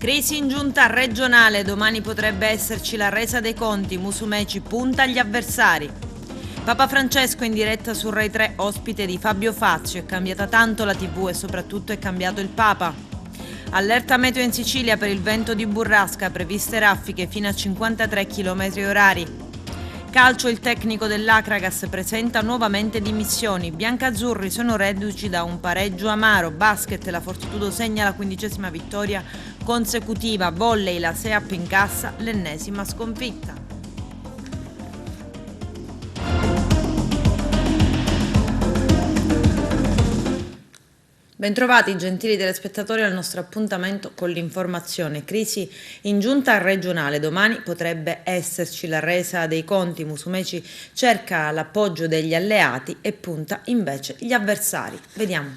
Crisi in giunta regionale, domani potrebbe esserci la resa dei conti, Musumeci punta agli avversari. Papa Francesco in diretta su Rai 3, ospite di Fabio Fazio, è cambiata tanto la TV e soprattutto è cambiato il Papa. Allerta meteo in Sicilia per il vento di burrasca, previste raffiche fino a 53 km/h. Calcio, il tecnico dell'Acragas presenta nuovamente dimissioni. Biancazzurri sono reduci da un pareggio amaro. Basket, la Fortitudo segna la 15ª vittoria consecutiva. Volley, la Seap incassa l'ennesima sconfitta. Bentrovati gentili telespettatori al nostro appuntamento con l'informazione. Crisi in giunta regionale, domani potrebbe esserci la resa dei conti, Musumeci cerca l'appoggio degli alleati e punta invece gli avversari. Vediamo.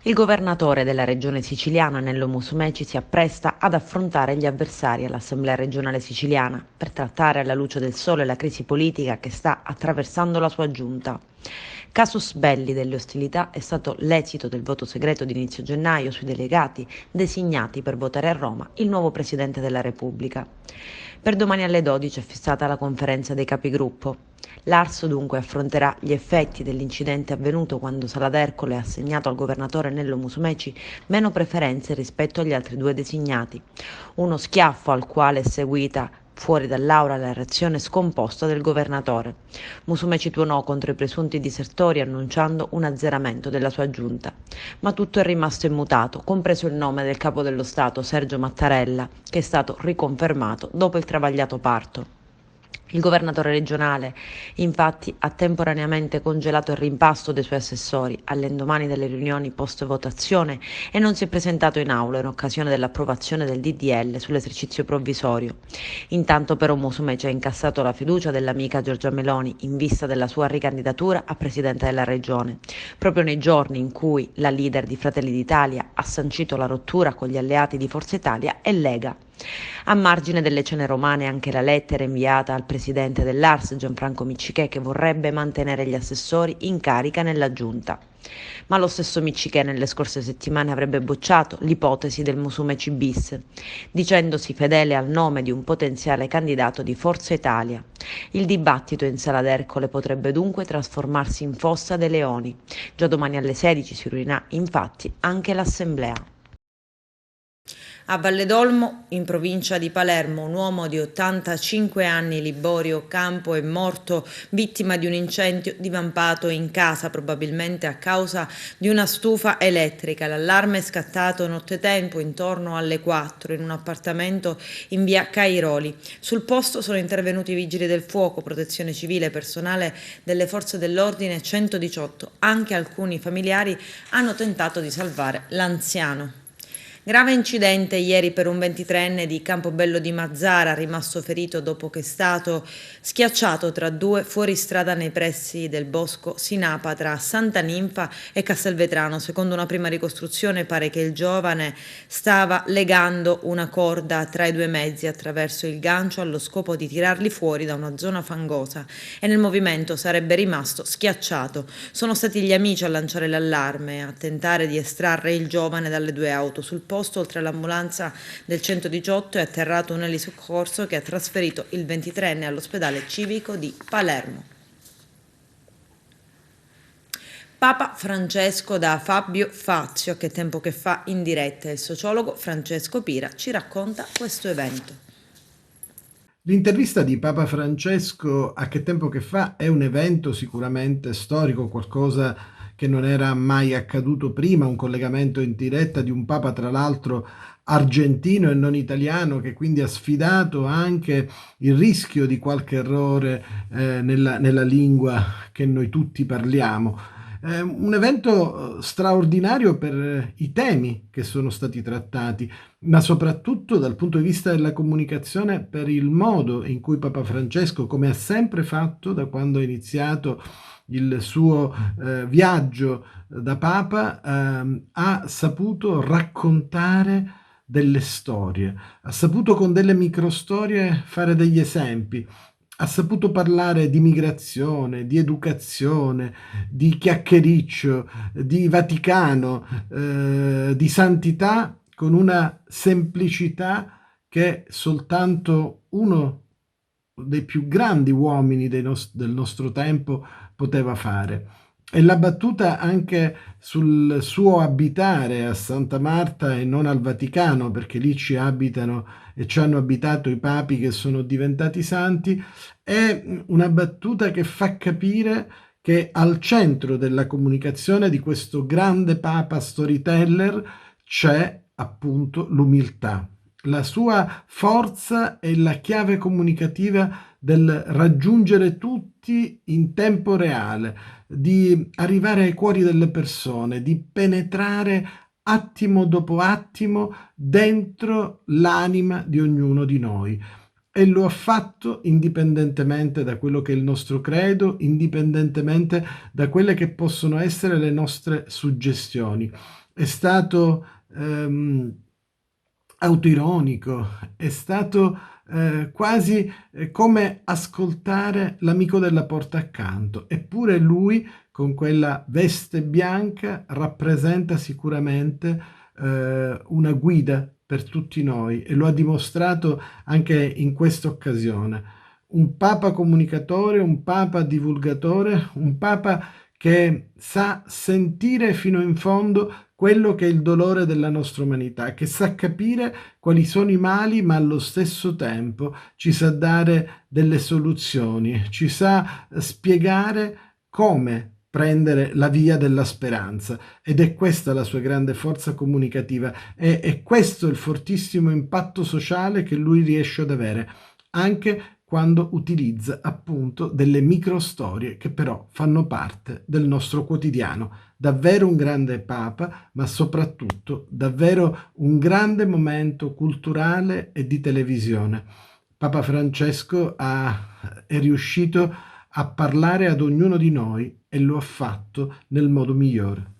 Il governatore della regione siciliana, Nello Musumeci, si appresta ad affrontare gli avversari all'Assemblea regionale siciliana per trattare alla luce del sole la crisi politica che sta attraversando la sua giunta. Casus belli delle ostilità è stato l'esito del voto segreto di inizio gennaio sui delegati designati per votare a Roma il nuovo Presidente della Repubblica. Per domani alle 12 è fissata la conferenza dei capigruppo. L'Ars dunque affronterà gli effetti dell'incidente avvenuto quando Saladercole ha assegnato al governatore Nello Musumeci meno preferenze rispetto agli altri due designati. Uno schiaffo al quale è seguita fuori dall'aula la reazione scomposta del governatore. Musumeci tuonò contro i presunti disertori annunciando un azzeramento della sua giunta. Ma tutto è rimasto immutato, compreso il nome del capo dello Stato, Sergio Mattarella, che è stato riconfermato dopo il travagliato parto. Il governatore regionale, infatti, ha temporaneamente congelato il rimpasto dei suoi assessori all'indomani delle riunioni post-votazione e non si è presentato in aula in occasione dell'approvazione del DDL sull'esercizio provvisorio. Intanto però Musumeci ha incassato la fiducia dell'amica Giorgia Meloni in vista della sua ricandidatura a Presidente della Regione, proprio nei giorni in cui la leader di Fratelli d'Italia ha sancito la rottura con gli alleati di Forza Italia e Lega. A margine delle cene romane anche la lettera inviata al presidente dell'Ars, Gianfranco Miccichè, che vorrebbe mantenere gli assessori in carica nella giunta. Ma lo stesso Miccichè nelle scorse settimane avrebbe bocciato l'ipotesi del Musumeci bis, dicendosi fedele al nome di un potenziale candidato di Forza Italia. Il dibattito in Sala d'Ercole potrebbe dunque trasformarsi in fossa dei leoni. Già domani alle 16 si riunirà infatti anche l'Assemblea. A Valledolmo, in provincia di Palermo, un uomo di 85 anni, Liborio Campo, è morto vittima di un incendio divampato in casa, probabilmente a causa di una stufa elettrica. L'allarme è scattato nottetempo, intorno alle 4, in un appartamento in via Cairoli. Sul posto sono intervenuti i vigili del fuoco, protezione civile, personale delle forze dell'ordine 118. Anche alcuni familiari hanno tentato di salvare l'anziano. Grave incidente ieri per un 23enne di Campobello di Mazzara, rimasto ferito dopo che è stato schiacciato tra due fuoristrada nei pressi del bosco Sinapa tra Santa Ninfa e Castelvetrano. Secondo una prima ricostruzione pare che il giovane stava legando una corda tra i due mezzi attraverso il gancio allo scopo di tirarli fuori da una zona fangosa e nel movimento sarebbe rimasto schiacciato. Sono stati gli amici a lanciare l'allarme e a tentare di estrarre il giovane dalle due auto. Sul posto, oltre all'ambulanza del 118, è atterrato un elisoccorso che ha trasferito il 23enne all'ospedale civico di Palermo. Papa Francesco da Fabio Fazio, che tempo che fa in diretta. Il sociologo Francesco Pira ci racconta questo evento. L'intervista di Papa Francesco a Che tempo che fa è un evento sicuramente storico, qualcosa che non era mai accaduto prima, un collegamento in diretta di un Papa tra l'altro argentino e non italiano, che quindi ha sfidato anche il rischio di qualche errore nella lingua che noi tutti parliamo. Un evento straordinario per i temi che sono stati trattati, ma soprattutto dal punto di vista della comunicazione per il modo in cui Papa Francesco, come ha sempre fatto da quando ha iniziato il suo viaggio da Papa, ha saputo raccontare delle storie, ha saputo con delle microstorie fare degli esempi, ha saputo parlare di migrazione, di educazione, di chiacchiericcio, di Vaticano, di santità, con una semplicità che soltanto uno dei più grandi uomini del nostro tempo poteva fare. E l'ha battuta anche sul suo abitare a Santa Marta e non al Vaticano, perché lì ci abitano e ci hanno abitato i papi che sono diventati santi. È una battuta che fa capire che al centro della comunicazione di questo grande papa storyteller c'è appunto l'umiltà. La sua forza è la chiave comunicativa del raggiungere tutti in tempo reale, di arrivare ai cuori delle persone, di penetrare attimo dopo attimo dentro l'anima di ognuno di noi. E lo ha fatto indipendentemente da quello che è il nostro credo, indipendentemente da quelle che possono essere le nostre suggestioni. È stato autoironico, è stato quasi come ascoltare l'amico della porta accanto, eppure lui con quella veste bianca rappresenta sicuramente una guida per tutti noi e lo ha dimostrato anche in questa occasione. Un papa comunicatore, un papa divulgatore, un papa che sa sentire fino in fondo quello che è il dolore della nostra umanità, che sa capire quali sono i mali, ma allo stesso tempo ci sa dare delle soluzioni, ci sa spiegare come prendere la via della speranza, ed è questa la sua grande forza comunicativa, è questo il fortissimo impatto sociale che lui riesce ad avere, anche quando utilizza appunto delle microstorie che però fanno parte del nostro quotidiano. Davvero un grande papa, ma soprattutto davvero un grande momento culturale e di televisione. Papa Francesco è riuscito a parlare ad ognuno di noi e lo ha fatto nel modo migliore.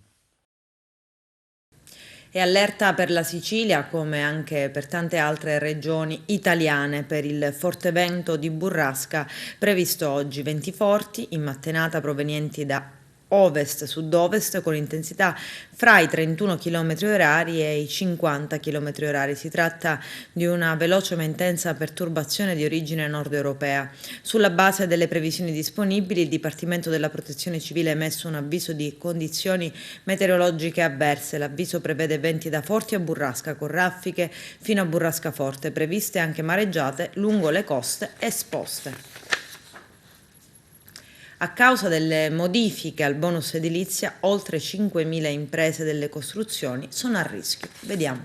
E allerta per la Sicilia, come anche per tante altre regioni italiane, per il forte vento di burrasca previsto oggi. Venti forti in mattinata provenienti da ovest-sud-ovest con intensità fra i 31 km orari e i 50 km orari. Si tratta di una veloce ma intensa perturbazione di origine nord europea. Sulla base delle previsioni disponibili, il Dipartimento della Protezione Civile ha emesso un avviso di condizioni meteorologiche avverse. L'avviso prevede venti da forti a burrasca con raffiche fino a burrasca forte, previste anche mareggiate lungo le coste esposte. A causa delle modifiche al bonus edilizia, oltre 5.000 imprese delle costruzioni sono a rischio. Vediamo.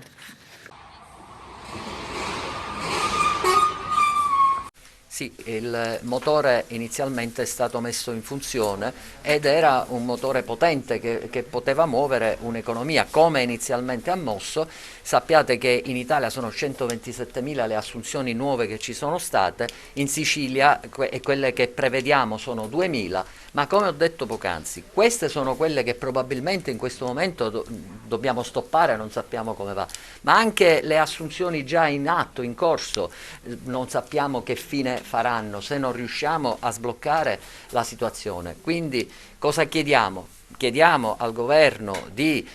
Sì, il motore inizialmente è stato messo in funzione ed era un motore potente che poteva muovere un'economia come inizialmente ha mosso. Sappiate che in Italia sono 127.000 le assunzioni nuove che ci sono state, in Sicilia quelle che prevediamo sono 2.000, ma come ho detto poc'anzi, queste sono quelle che probabilmente in questo momento dobbiamo stoppare, non sappiamo come va, ma anche le assunzioni già in atto, in corso, non sappiamo che fine faranno se non riusciamo a sbloccare la situazione. Quindi cosa chiediamo? Chiediamo al governo di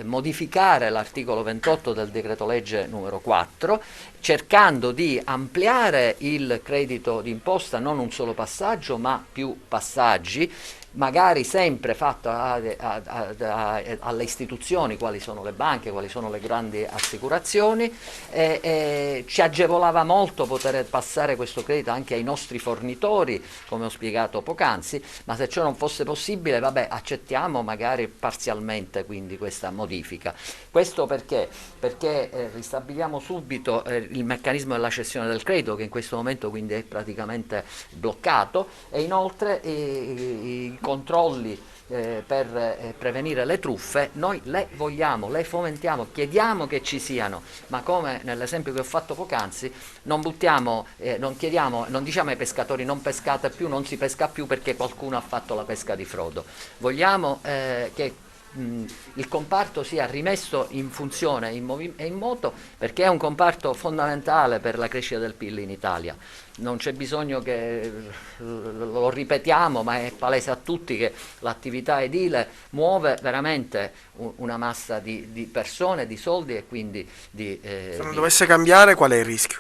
modificare l'articolo 28 del decreto legge numero 4, cercando di ampliare il credito d'imposta, non un solo passaggio ma più passaggi, magari sempre fatto alle istituzioni, quali sono le banche, quali sono le grandi assicurazioni. Ci agevolava molto poter passare questo credito anche ai nostri fornitori, come ho spiegato poc'anzi, ma se ciò non fosse possibile, vabbè, accettiamo magari parzialmente quindi questa modifica. Questo perché? Perché ristabiliamo subito il meccanismo della cessione del credito, che in questo momento quindi è praticamente bloccato, e inoltre i controlli per prevenire le truffe noi le vogliamo, le fomentiamo, chiediamo che ci siano, ma come nell'esempio che ho fatto poc'anzi non buttiamo, non chiediamo, non diciamo ai pescatori non pescate più, non si pesca più perché qualcuno ha fatto la pesca di frodo. Vogliamo che il comparto sia rimesso in funzione e in moto, perché è un comparto fondamentale per la crescita del PIL in Italia. Non c'è bisogno che lo ripetiamo, ma è palese a tutti che l'attività edile muove veramente una massa di persone, di soldi e quindi di... Se non dovesse cambiare, qual è il rischio?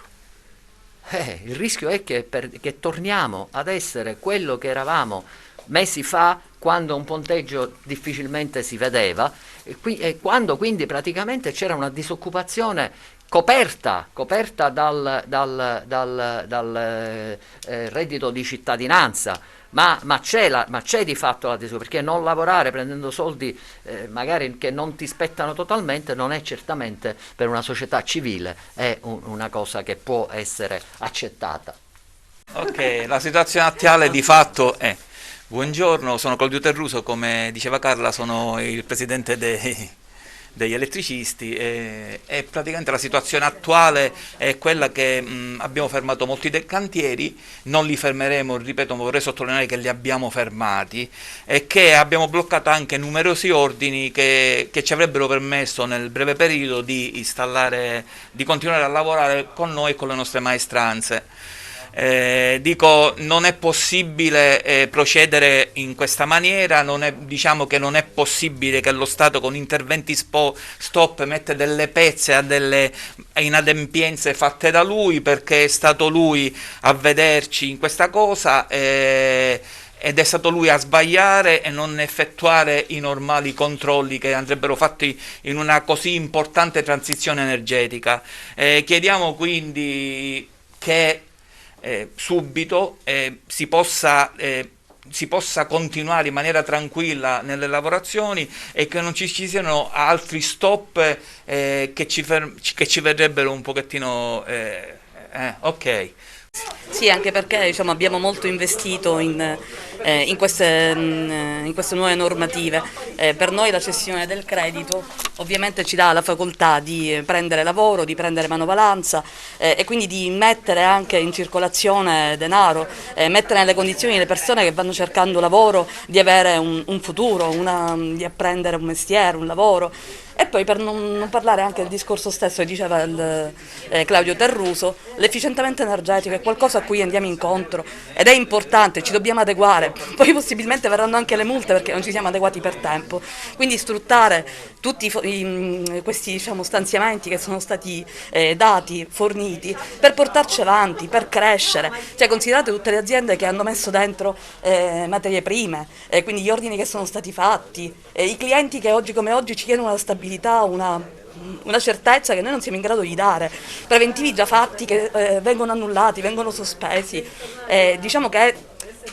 Il rischio è che torniamo ad essere quello che eravamo mesi fa, quando un ponteggio difficilmente si vedeva e quando quindi praticamente c'era una disoccupazione coperta dal reddito di cittadinanza. Ma c'è di fatto la disoccupazione, perché non lavorare prendendo soldi magari che non ti spettano totalmente non è certamente per una società civile è una cosa che può essere accettata. Ok, la situazione attuale di fatto è: buongiorno, sono Claudio Terruso, come diceva Carla, sono il presidente degli elettricisti e praticamente la situazione attuale è quella che abbiamo fermato molti dei cantieri, non li fermeremo, ripeto, vorrei sottolineare che li abbiamo fermati e che abbiamo bloccato anche numerosi ordini che ci avrebbero permesso nel breve periodo di installare, di continuare a lavorare con noi e con le nostre maestranze. Dico, non è possibile procedere in questa maniera, diciamo che non è possibile che lo Stato con interventi stop mette delle pezze a delle inadempienze fatte da lui, perché è stato lui a vederci in questa cosa ed è stato lui a sbagliare e non effettuare i normali controlli che andrebbero fatti in una così importante transizione energetica. Chiediamo quindi che subito si possa continuare in maniera tranquilla nelle lavorazioni e che non ci siano altri stop che ci verrebbero un pochettino ok. Sì, anche perché diciamo, abbiamo molto investito in queste nuove normative. Per noi la cessione del credito ovviamente ci dà la facoltà di prendere lavoro, di prendere manovalanza e quindi di mettere anche in circolazione denaro, mettere nelle condizioni le persone che vanno cercando lavoro di avere un futuro, di apprendere un mestiere, un lavoro. E poi per non parlare anche del discorso stesso che diceva Claudio Terruso, l'efficientamento energetico è qualcosa a cui andiamo incontro ed è importante, ci dobbiamo adeguare, poi possibilmente verranno anche le multe perché non ci siamo adeguati per tempo, quindi sfruttare tutti questi diciamo, stanziamenti che sono stati dati, forniti, per portarci avanti, per crescere, cioè considerate tutte le aziende che hanno messo dentro materie prime, quindi gli ordini che sono stati fatti, i clienti che oggi come oggi ci chiedono la stabilità, una certezza che noi non siamo in grado di dare, preventivi già fatti che vengono annullati, vengono sospesi, diciamo che è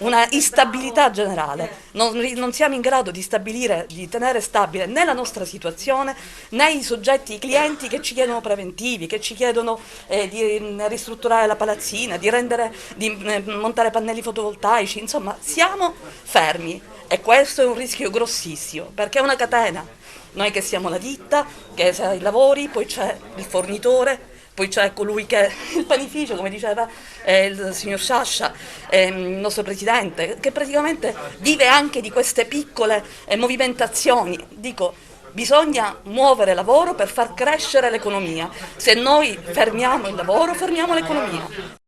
una instabilità generale, non siamo in grado di stabilire, di tenere stabile né la nostra situazione né i soggetti, i clienti che ci chiedono preventivi, che ci chiedono di ristrutturare la palazzina, di montare pannelli fotovoltaici, insomma siamo fermi e questo è un rischio grossissimo perché è una catena. Noi che siamo la ditta, che sa i lavori, poi c'è il fornitore, poi c'è colui che è il panificio, come diceva il signor Sciascia, il nostro presidente, che praticamente vive anche di queste piccole movimentazioni. Dico, bisogna muovere lavoro per far crescere l'economia. Se noi fermiamo il lavoro, fermiamo l'economia.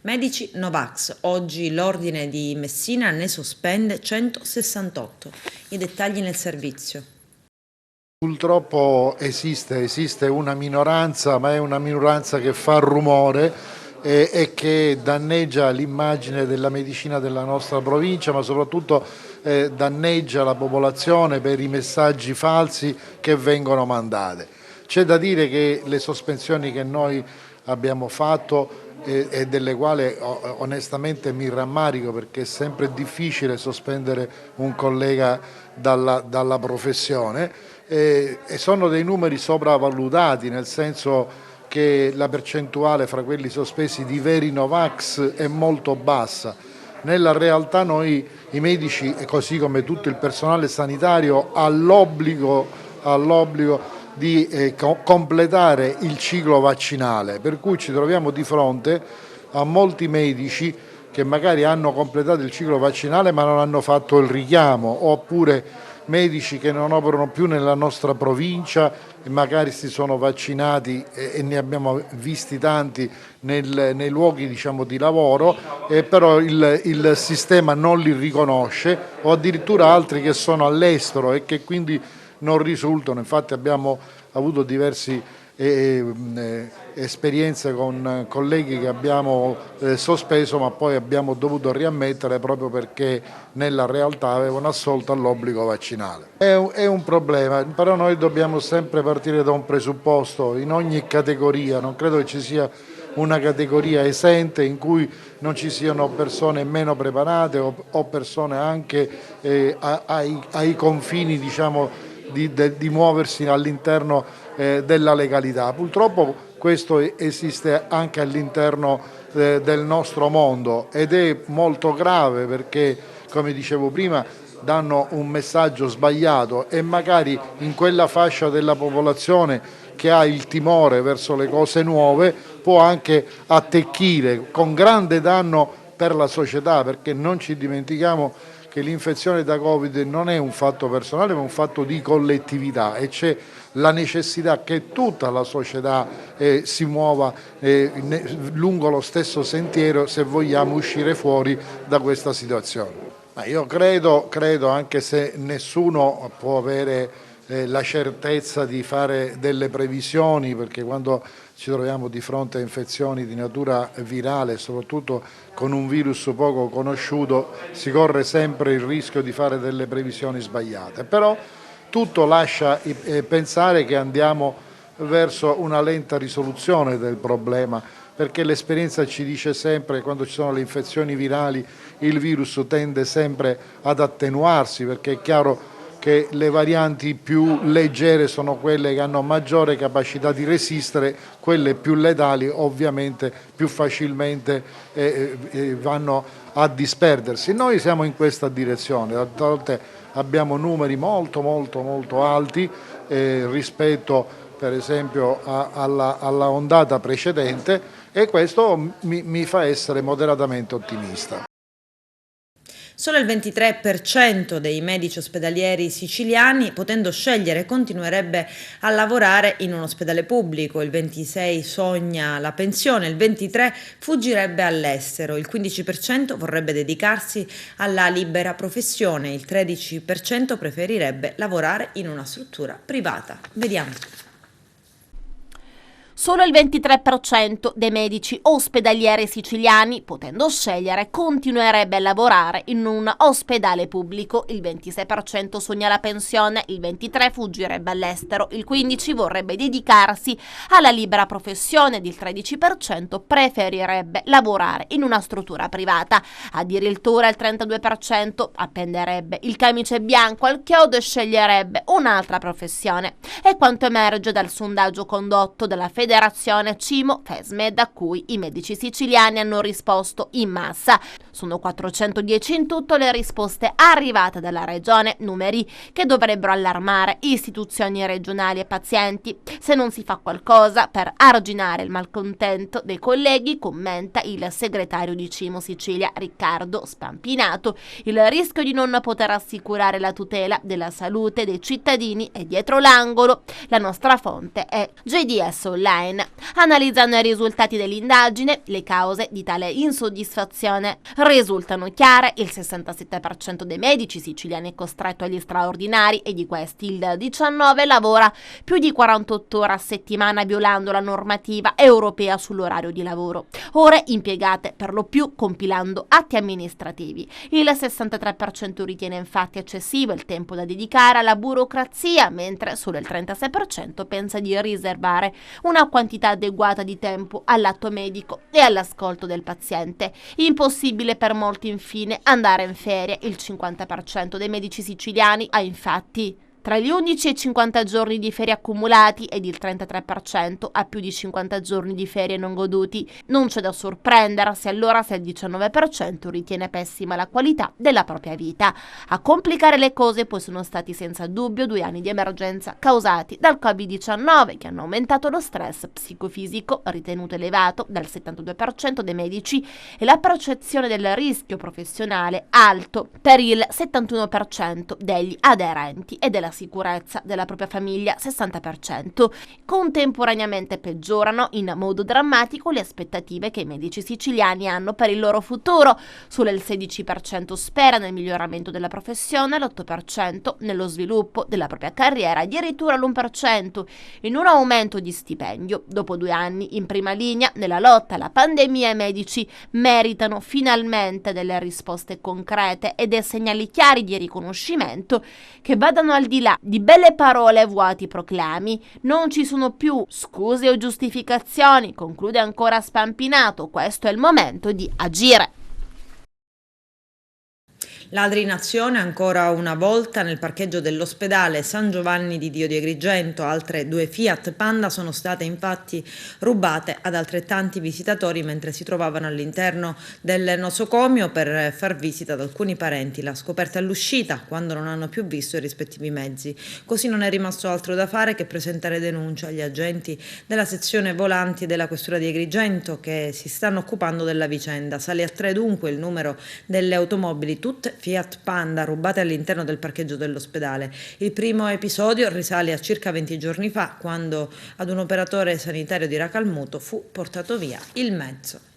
Medici Novax, oggi l'ordine di Messina ne sospende 168. I dettagli nel servizio. Purtroppo esiste una minoranza, ma è una minoranza che fa rumore e che danneggia l'immagine della medicina della nostra provincia, ma soprattutto danneggia la popolazione per i messaggi falsi che vengono mandati. C'è da dire che le sospensioni che noi abbiamo fatto e delle quali onestamente mi rammarico perché è sempre difficile sospendere un collega dalla professione, e sono dei numeri sopravvalutati, nel senso che la percentuale fra quelli sospesi di veri Novax è molto bassa. Nella realtà noi, i medici, così come tutto il personale sanitario, ha l'obbligo di completare il ciclo vaccinale, per cui ci troviamo di fronte a molti medici che magari hanno completato il ciclo vaccinale ma non hanno fatto il richiamo, oppure medici che non operano più nella nostra provincia e magari si sono vaccinati e ne abbiamo visti tanti nei luoghi di lavoro, però il sistema non li riconosce, o addirittura altri che sono all'estero e che quindi non risultano. Infatti abbiamo avuto diversi esperienze con colleghi che abbiamo sospeso ma poi abbiamo dovuto riammettere proprio perché nella realtà avevano assolto all'obbligo vaccinale. È un problema, però noi dobbiamo sempre partire da un presupposto: in ogni categoria, non credo che ci sia una categoria esente in cui non ci siano persone meno preparate o persone anche ai confini di muoversi all'interno della legalità. Purtroppo questo esiste anche all'interno del nostro mondo ed è molto grave perché, come dicevo prima, danno un messaggio sbagliato e magari in quella fascia della popolazione che ha il timore verso le cose nuove può anche attecchire con grande danno per la società, perché non ci dimentichiamo che l'infezione da Covid non è un fatto personale ma un fatto di collettività e c'è la necessità che tutta la società si muova lungo lo stesso sentiero se vogliamo uscire fuori da questa situazione. Ma io credo, anche se nessuno può avere la certezza di fare delle previsioni, perché quando ci troviamo di fronte a infezioni di natura virale, soprattutto con un virus poco conosciuto, si corre sempre il rischio di fare delle previsioni sbagliate. Però tutto lascia pensare che andiamo verso una lenta risoluzione del problema, perché l'esperienza ci dice sempre che quando ci sono le infezioni virali il virus tende sempre ad attenuarsi, perché è chiaro che le varianti più leggere sono quelle che hanno maggiore capacità di resistere, quelle più letali ovviamente più facilmente vanno a disperdersi. Noi siamo in questa direzione, d'altra parte abbiamo numeri molto alti rispetto per esempio alla ondata precedente e questo mi fa essere moderatamente ottimista. Solo il 23% dei medici ospedalieri siciliani, potendo scegliere, continuerebbe a lavorare in un ospedale pubblico, il 26% sogna la pensione, il 23% fuggirebbe all'estero, il 15% vorrebbe dedicarsi alla libera professione, il 13% preferirebbe lavorare in una struttura privata. Vediamo. Solo il 23% dei medici ospedalieri siciliani, potendo scegliere, continuerebbe a lavorare in un ospedale pubblico, il 26% sogna la pensione, il 23% fuggirebbe all'estero, il 15% vorrebbe dedicarsi alla libera professione ed il 13% preferirebbe lavorare in una struttura privata. Addirittura il 32% appenderebbe il camice bianco al chiodo e sceglierebbe un'altra professione. È quanto emerge dal sondaggio condotto dalla Federazione CIMO-FESMED, a cui i medici siciliani hanno risposto in massa. Sono 410 in tutto le risposte arrivate dalla regione, numeri che dovrebbero allarmare istituzioni regionali e pazienti. Se non si fa qualcosa per arginare il malcontento dei colleghi, commenta il segretario di CIMO Sicilia Riccardo Spampinato, il rischio di non poter assicurare la tutela della salute dei cittadini è dietro l'angolo. La nostra fonte è JDS Online. Analizzando i risultati dell'indagine, le cause di tale insoddisfazione risultano chiare. Il 67% dei medici siciliani è costretto agli straordinari e di questi il 19% lavora più di 48 ore a settimana, violando la normativa europea sull'orario di lavoro, ore impiegate per lo più compilando atti amministrativi. Il 63% ritiene infatti eccessivo il tempo da dedicare alla burocrazia, mentre solo il 36% pensa di riservare una quantità adeguata di tempo all'atto medico e all'ascolto del paziente. Impossibile per molti infine andare in ferie. Il 50% dei medici siciliani ha infatti tra gli 11 e i 50 giorni di ferie accumulati ed il 33% ha più di 50 giorni di ferie non goduti. Non c'è da sorprendersi allora se il 19% ritiene pessima la qualità della propria vita. A complicare le cose poi sono stati senza dubbio 2 anni di emergenza causati dal Covid-19 che hanno aumentato lo stress psicofisico ritenuto elevato dal 72% dei medici e la percezione del rischio professionale alto per il 71% degli aderenti e della sicurezza della propria famiglia 60%. Contemporaneamente peggiorano in modo drammatico le aspettative che i medici siciliani hanno per il loro futuro. Solo il 16% spera nel miglioramento della professione, l'8% nello sviluppo della propria carriera, addirittura l'1% in un aumento di stipendio. Dopo 2 anni in prima linea nella lotta alla pandemia, i medici meritano finalmente delle risposte concrete e dei segnali chiari di riconoscimento che vadano al di là di belle parole e vuoti proclami. Non ci sono più scuse o giustificazioni, conclude ancora Spampinato, questo è il momento di agire. Ladri in azione ancora una volta nel parcheggio dell'ospedale San Giovanni di Dio di Agrigento. Altre 2 Fiat Panda sono state infatti rubate ad altrettanti visitatori mentre si trovavano all'interno del nosocomio per far visita ad alcuni parenti. La scoperta all'uscita, quando non hanno più visto i rispettivi mezzi. Così non è rimasto altro da fare che presentare denuncia agli agenti della sezione volanti della questura di Agrigento che si stanno occupando della vicenda. Sale a 3 dunque il numero delle automobili, tutte Fiat Panda rubate all'interno del parcheggio dell'ospedale. Il primo episodio risale a circa 20 giorni fa, quando ad un operatore sanitario di Racalmuto fu portato via il mezzo.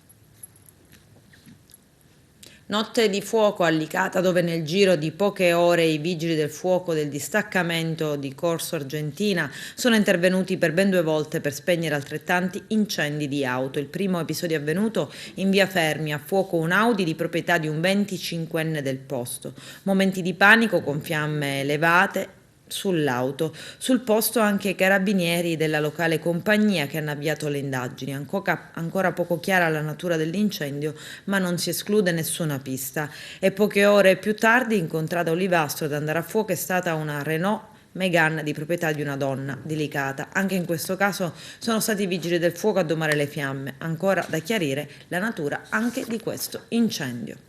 Notte di fuoco a Licata, dove nel giro di poche ore i vigili del fuoco del distaccamento di Corso Argentina sono intervenuti per ben 2 volte per spegnere altrettanti incendi di auto. Il primo episodio è avvenuto in via Fermi, a fuoco un Audi di proprietà di un 25enne del posto. Momenti di panico con fiamme elevate sull'auto. Sul posto anche i carabinieri della locale compagnia che hanno avviato le indagini. Ancora poco chiara la natura dell'incendio, ma non si esclude nessuna pista. E poche ore più tardi, in contrada Olivastro, ad andare a fuoco è stata una Renault Megane di proprietà di una donna di Licata. Anche in questo caso sono stati i vigili del fuoco a domare le fiamme. Ancora da chiarire la natura anche di questo incendio.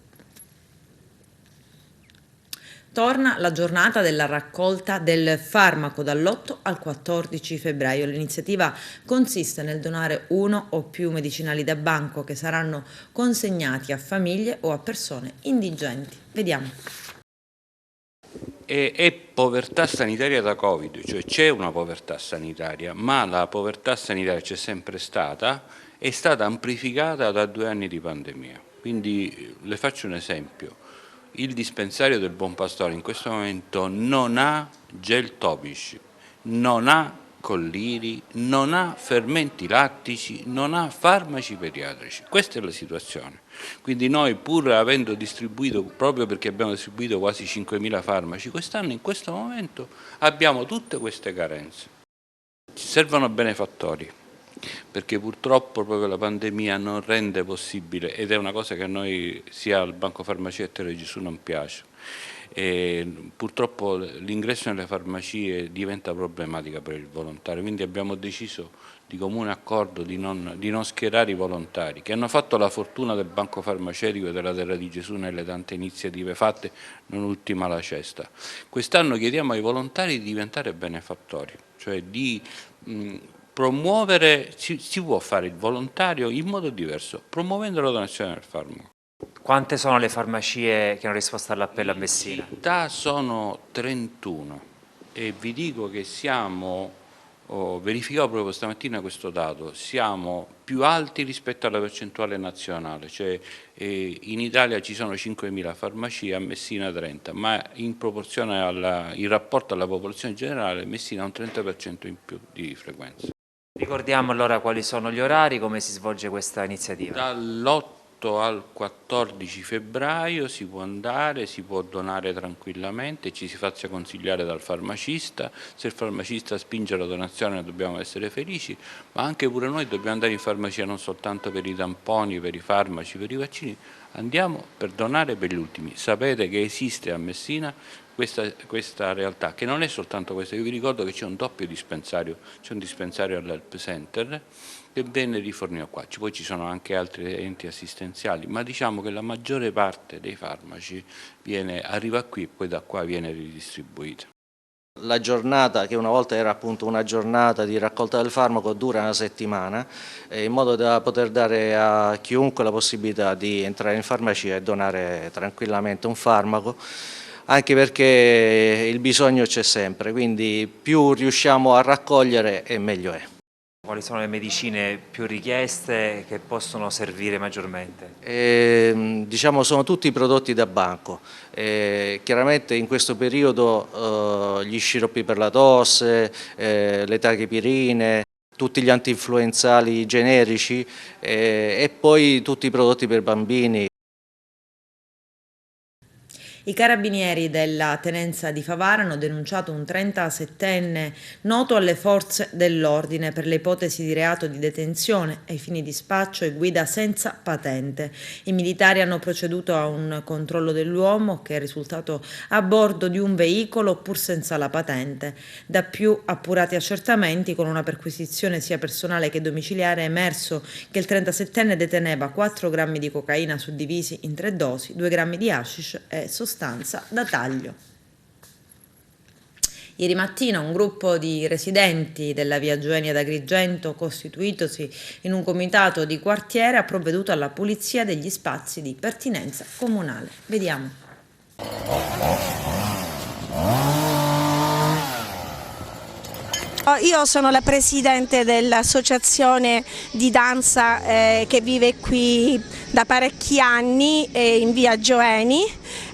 Torna la giornata della raccolta del farmaco dall'8 al 14 febbraio. L'iniziativa consiste nel donare 1 o più medicinali da banco che saranno consegnati a famiglie o a persone indigenti. Vediamo. È povertà sanitaria da Covid, cioè c'è una povertà sanitaria, ma la povertà sanitaria c'è sempre stata, è stata amplificata da 2 anni di pandemia. Quindi le faccio un esempio. Il dispensario del Buon Pastore in questo momento non ha gel topici, non ha colliri, non ha fermenti lattici, non ha farmaci pediatrici. Questa è la situazione. Quindi noi, pur avendo distribuito, proprio perché abbiamo distribuito quasi 5.000 farmaci, quest'anno in questo momento abbiamo tutte queste carenze. Ci servono benefattori, perché purtroppo proprio la pandemia non rende possibile, ed è una cosa che a noi sia al Banco Farmacia e Terra di Gesù non piace. Purtroppo l'ingresso nelle farmacie diventa problematica per il volontario, quindi abbiamo deciso di comune accordo di non schierare i volontari, che hanno fatto la fortuna del Banco Farmaceutico e della Terra di Gesù nelle tante iniziative fatte, non ultima la cesta. Quest'anno chiediamo ai volontari di diventare benefattori, cioè di promuovere, si può fare il volontario in modo diverso, promuovendo la donazione del farmaco. Quante sono le farmacie che hanno risposto all'appello a Messina? In città sono 31 e vi dico che siamo, verificavo proprio stamattina questo dato, siamo più alti rispetto alla percentuale nazionale, cioè in Italia ci sono 5.000 farmacie, a Messina 30, ma in proporzione in rapporto alla popolazione generale Messina ha un 30% in più di frequenza. Ricordiamo allora quali sono gli orari, come si svolge questa iniziativa. Dall'8 al 14 febbraio si può andare, si può donare tranquillamente, ci si faccia consigliare dal farmacista. Se il farmacista spinge la donazione dobbiamo essere felici, ma anche pure noi dobbiamo andare in farmacia non soltanto per i tamponi, per i farmaci, per i vaccini, Andiamo per donare per gli ultimi. Sapete che esiste a Messina questa realtà, che non è soltanto questa. Io vi ricordo che c'è un doppio dispensario, c'è un dispensario all'Help Center che venne rifornito qua, poi ci sono anche altri enti assistenziali, ma diciamo che la maggiore parte dei farmaci arriva qui e poi da qua viene ridistribuita. La giornata, che una volta era appunto una giornata di raccolta del farmaco, dura una settimana, in modo da poter dare a chiunque la possibilità di entrare in farmacia e donare tranquillamente un farmaco, anche perché il bisogno c'è sempre, quindi più riusciamo a raccogliere e meglio è. Quali sono le medicine più richieste che possono servire maggiormente? Diciamo sono tutti prodotti da banco. Chiaramente in questo periodo gli sciroppi per la tosse, le tachipirine, tutti gli antinfluenzali generici e poi tutti i prodotti per bambini. I carabinieri della tenenza di Favara hanno denunciato un 37enne noto alle forze dell'ordine per le ipotesi di reato di detenzione ai fini di spaccio e guida senza patente. I militari hanno proceduto a un controllo dell'uomo che è risultato a bordo di un veicolo pur senza la patente. Da più accurati accertamenti, con una perquisizione sia personale che domiciliare, è emerso che il 37enne deteneva 4 grammi di cocaina suddivisi in 3 dosi, 2 grammi di hashish e sostanza da taglio. Ieri mattina un gruppo di residenti della via Gioeni ad Agrigento, costituitosi in un comitato di quartiere, ha provveduto alla pulizia degli spazi di pertinenza comunale. Vediamo. Io sono la presidente dell'associazione di danza che vive qui da parecchi anni in via Gioeni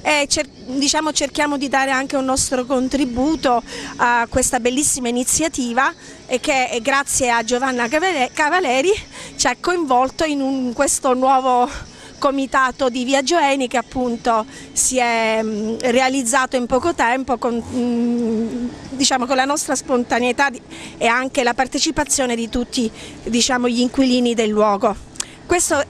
e cerchiamo di dare anche un nostro contributo a questa bellissima iniziativa che grazie a Giovanna Cavaleri ci ha coinvolto in questo nuovo comitato di via Gioeni che appunto si è realizzato in poco tempo con la nostra spontaneità e anche la partecipazione di tutti gli inquilini del luogo. Questo,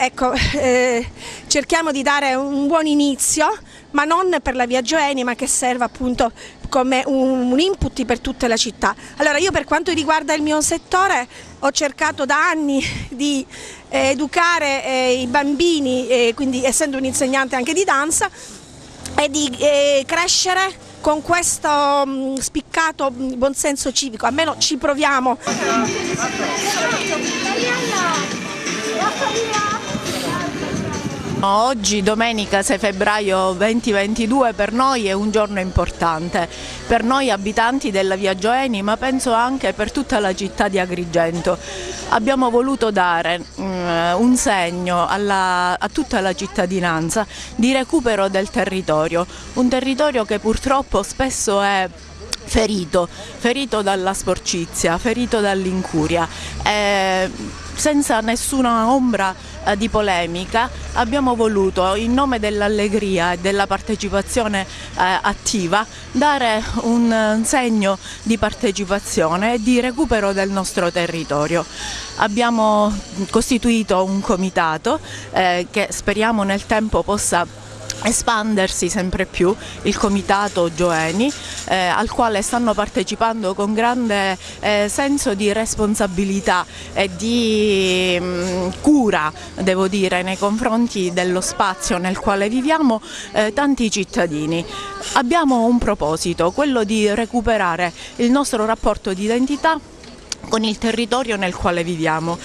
cerchiamo di dare un buon inizio, ma non per la via Gioeni, ma che serva appunto come un input per tutta la città. Allora io, per quanto riguarda il mio settore, ho cercato da anni di educare i bambini, quindi essendo un insegnante anche di danza, e di crescere con questo spiccato buonsenso civico. Almeno ci proviamo. Oggi, domenica 6 febbraio 2022, per noi è un giorno importante, per noi abitanti della via Gioeni, ma penso anche per tutta la città di Agrigento. Abbiamo voluto dare un segno a tutta la cittadinanza di recupero del territorio, un territorio che purtroppo spesso è ferito dalla sporcizia, ferito dall'incuria. Senza nessuna ombra di polemica abbiamo voluto, in nome dell'allegria e della partecipazione attiva, dare un segno di partecipazione e di recupero del nostro territorio. Abbiamo costituito un comitato che speriamo nel tempo possa espandersi sempre più, il comitato Gioeni, al quale stanno partecipando con grande senso di responsabilità e di cura, devo dire, nei confronti dello spazio nel quale viviamo tanti cittadini. Abbiamo un proposito, quello di recuperare il nostro rapporto di identità con il territorio nel quale viviamo.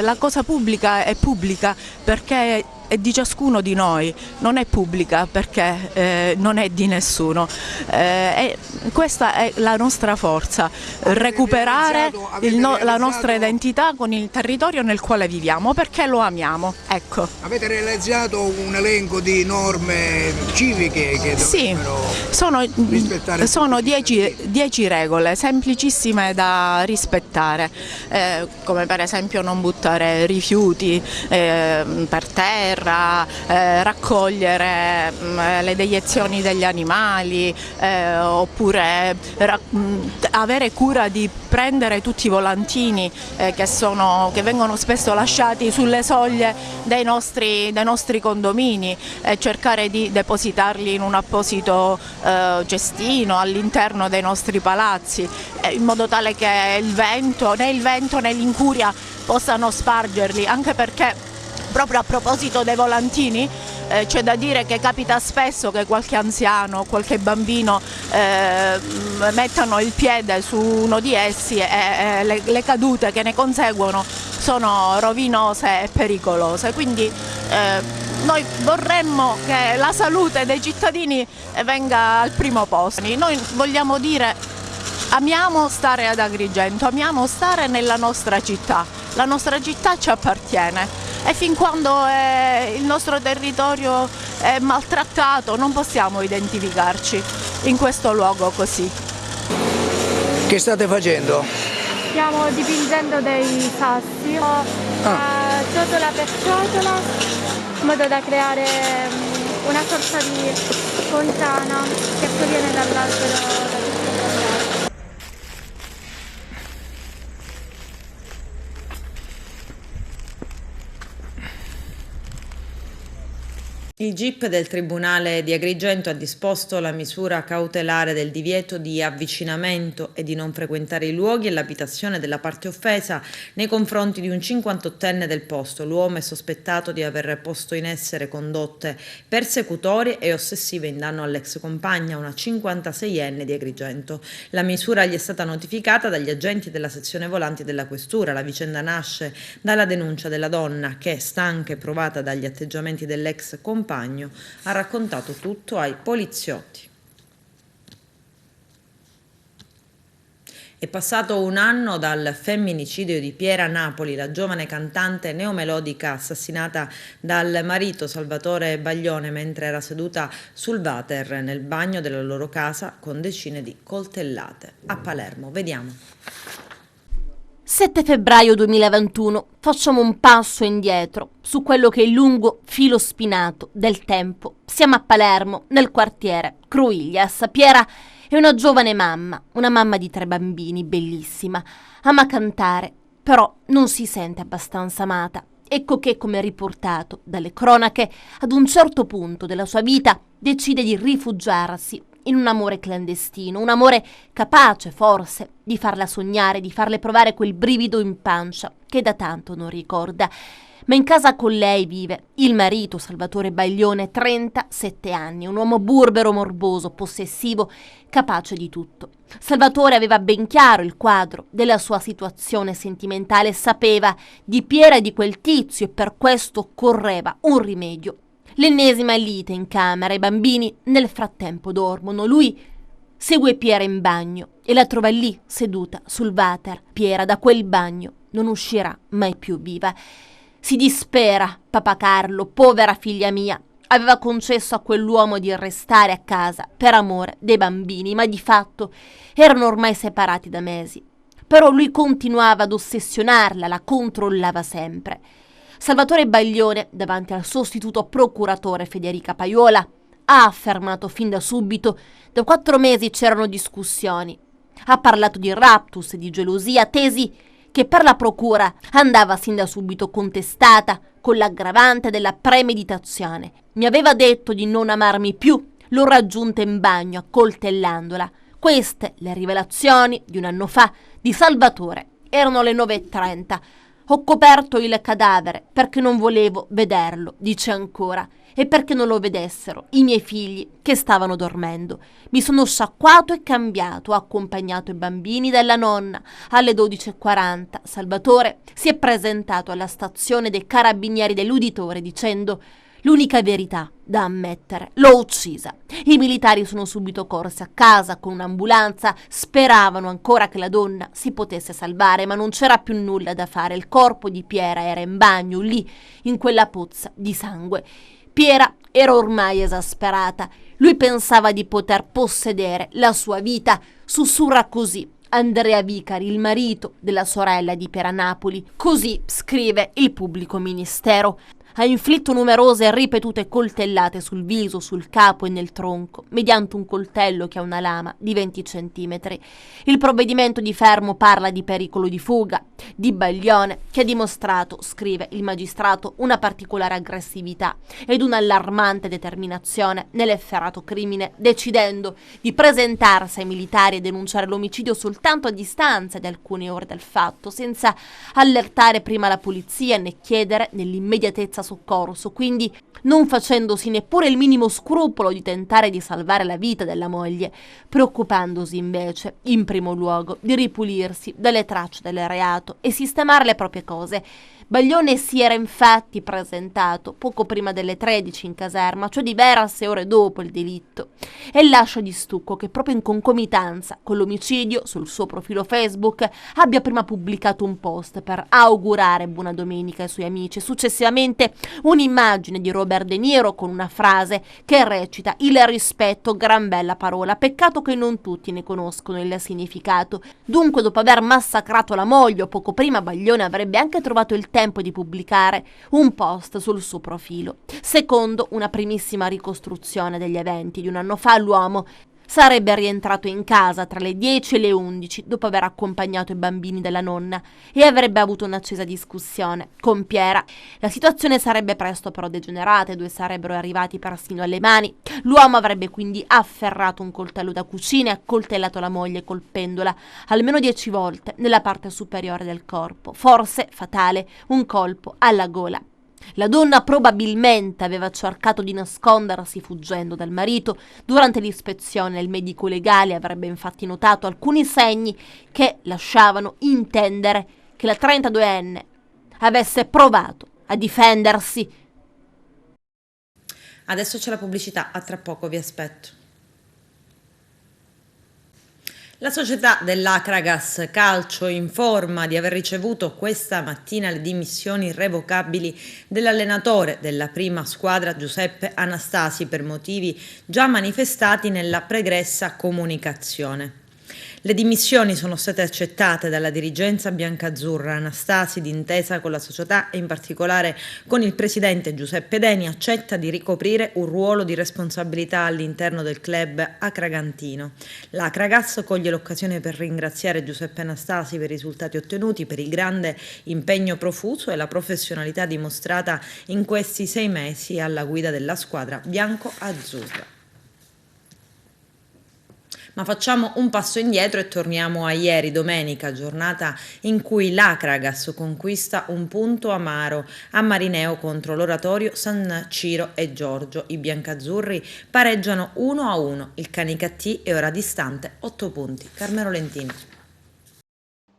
La cosa pubblica è pubblica perché è di ciascuno di noi, non è pubblica perché non è di nessuno. E questa è la nostra forza, recuperare la nostra identità con il territorio nel quale viviamo, perché lo amiamo. Ecco. Avete realizzato un elenco di norme civiche che dovrebbero rispettare? Sono 10 regole semplicissime da rispettare, come per esempio non buttare rifiuti per terra, per raccogliere le deiezioni degli animali, oppure avere cura di prendere tutti i volantini che vengono spesso lasciati sulle soglie dei nostri condomini, cercare di depositarli in un apposito cestino all'interno dei nostri palazzi, in modo tale che né il vento né l'incuria possano spargerli, anche perché proprio a proposito dei volantini c'è da dire che capita spesso che qualche anziano, qualche bambino mettano il piede su uno di essi e le cadute che ne conseguono sono rovinose e pericolose. Quindi noi vorremmo che la salute dei cittadini venga al primo posto. Noi vogliamo dire: amiamo stare ad Agrigento, amiamo stare nella nostra città, la nostra città ci appartiene e fin quando il nostro territorio è maltrattato non possiamo identificarci in questo luogo così. Che state facendo? Stiamo dipingendo dei sassi, ciotola per ciotola, in modo da creare una sorta di fontana che proviene dall'albero da tutto il processo. Il GIP del Tribunale di Agrigento ha disposto la misura cautelare del divieto di avvicinamento e di non frequentare i luoghi e l'abitazione della parte offesa nei confronti di un 58enne del posto. L'uomo è sospettato di aver posto in essere condotte persecutorie e ossessive in danno all'ex compagna, una 56enne di Agrigento. La misura gli è stata notificata dagli agenti della sezione volanti della questura. La vicenda nasce dalla denuncia della donna che, stanca e provata dagli atteggiamenti dell'ex compagno, ha raccontato tutto ai poliziotti. È passato un anno dal femminicidio di Piera a Napoli, la giovane cantante neomelodica assassinata dal marito Salvatore Baglione mentre era seduta sul water nel bagno della loro casa con decine di coltellate. A Palermo, vediamo. 7 febbraio 2021, facciamo un passo indietro su quello che è il lungo filo spinato del tempo. Siamo a Palermo, nel quartiere Cruiglias. Piera è una giovane mamma, una mamma di 3 bambini, bellissima. Ama cantare, però non si sente abbastanza amata. Ecco che, come riportato dalle cronache, ad un certo punto della sua vita decide di rifugiarsi in un amore clandestino, un amore capace, forse, di farla sognare, di farle provare quel brivido in pancia che da tanto non ricorda. Ma in casa con lei vive il marito, Salvatore Baglione, 37 anni, un uomo burbero, morboso, possessivo, capace di tutto. Salvatore aveva ben chiaro il quadro della sua situazione sentimentale, sapeva di Piera e di quel tizio e per questo occorreva un rimedio. L'ennesima lite in camera, i bambini nel frattempo dormono. Lui segue Piera in bagno e la trova lì seduta sul water. Piera da quel bagno non uscirà mai più viva. Si dispera papà Carlo, povera figlia mia. Aveva concesso a quell'uomo di restare a casa per amore dei bambini, ma di fatto erano ormai separati da mesi. Però lui continuava ad ossessionarla, la controllava sempre. Salvatore Baglione, davanti al sostituto procuratore Federica Paiola, ha affermato fin da subito: da 4 mesi c'erano discussioni. Ha parlato di raptus e di gelosia, tesi che per la procura andava sin da subito contestata con l'aggravante della premeditazione. Mi aveva detto di non amarmi più, l'ho raggiunta in bagno accoltellandola. Queste le rivelazioni di un anno fa di Salvatore. Erano le 9:30. Ho coperto il cadavere perché non volevo vederlo, dice ancora, e perché non lo vedessero i miei figli che stavano dormendo. Mi sono sciacquato e cambiato, ho accompagnato i bambini dalla nonna. Alle 12:40 Salvatore si è presentato alla stazione dei carabinieri dell'uditore dicendo: l'unica verità da ammettere, l'ho uccisa. I militari sono subito corsi a casa con un'ambulanza, speravano ancora che la donna si potesse salvare, ma non c'era più nulla da fare. Il corpo di Piera era in bagno, lì, in quella pozza di sangue. Piera era ormai esasperata. Lui pensava di poter possedere la sua vita. Sussurra così Andrea Vicari, il marito della sorella di Piera Napoli. Così scrive il pubblico ministero. Ha inflitto numerose e ripetute coltellate sul viso, sul capo e nel tronco, mediante un coltello che ha una lama di 20 centimetri. Il provvedimento di fermo parla di pericolo di fuga, di Baglione, che ha dimostrato, scrive il magistrato, una particolare aggressività ed un'allarmante determinazione nell'efferato crimine, decidendo di presentarsi ai militari e denunciare l'omicidio soltanto a distanza di alcune ore dal fatto, senza allertare prima la polizia né chiedere nell'immediatezza soccorso, quindi non facendosi neppure il minimo scrupolo di tentare di salvare la vita della moglie, preoccupandosi invece, in primo luogo, di ripulirsi dalle tracce del reato e sistemare le proprie cose. Baglione si era infatti presentato poco prima delle 13 in caserma, cioè diverse ore dopo il delitto, e lascia di stucco che proprio in concomitanza con l'omicidio sul suo profilo Facebook abbia prima pubblicato un post per augurare buona domenica ai suoi amici, successivamente un'immagine di Robert De Niro con una frase che recita: il rispetto, gran bella parola, peccato che non tutti ne conoscono il significato. Dunque, dopo aver massacrato la moglie poco prima, Baglione avrebbe anche trovato il tempo di pubblicare un post sul suo profilo. Secondo una primissima ricostruzione degli eventi di un anno fa, l'uomo sarebbe rientrato in casa tra le 10 e le 11 dopo aver accompagnato i bambini della nonna e avrebbe avuto un'accesa discussione con Piera. La situazione sarebbe presto però degenerata, i due sarebbero arrivati persino alle mani. L'uomo avrebbe quindi afferrato un coltello da cucina e accoltellato la moglie colpendola almeno 10 volte nella parte superiore del corpo, forse fatale, un colpo alla gola. La donna probabilmente aveva cercato di nascondersi fuggendo dal marito. Durante l'ispezione il medico legale avrebbe infatti notato alcuni segni che lasciavano intendere che la 32enne avesse provato a difendersi. Adesso c'è la pubblicità, a tra poco vi aspetto. La società dell'Acragas Calcio informa di aver ricevuto questa mattina le dimissioni irrevocabili dell'allenatore della prima squadra Giuseppe Anastasi per motivi già manifestati nella pregressa comunicazione. Le dimissioni sono state accettate dalla dirigenza biancazzurra. Anastasi, d'intesa con la società e in particolare con il presidente Giuseppe Deni, accetta di ricoprire un ruolo di responsabilità all'interno del club acragantino. L'Acragas coglie l'occasione per ringraziare Giuseppe Anastasi per i risultati ottenuti, per il grande impegno profuso e la professionalità dimostrata in questi 6 mesi alla guida della squadra bianco-azzurra. Ma facciamo un passo indietro e torniamo a ieri, domenica, giornata in cui l'Acragas conquista un punto amaro a Marineo contro l'Oratorio San Ciro e Giorgio. I biancazzurri pareggiano 1-1, il Canicattì è ora distante 8 punti. Carmelo Lentini.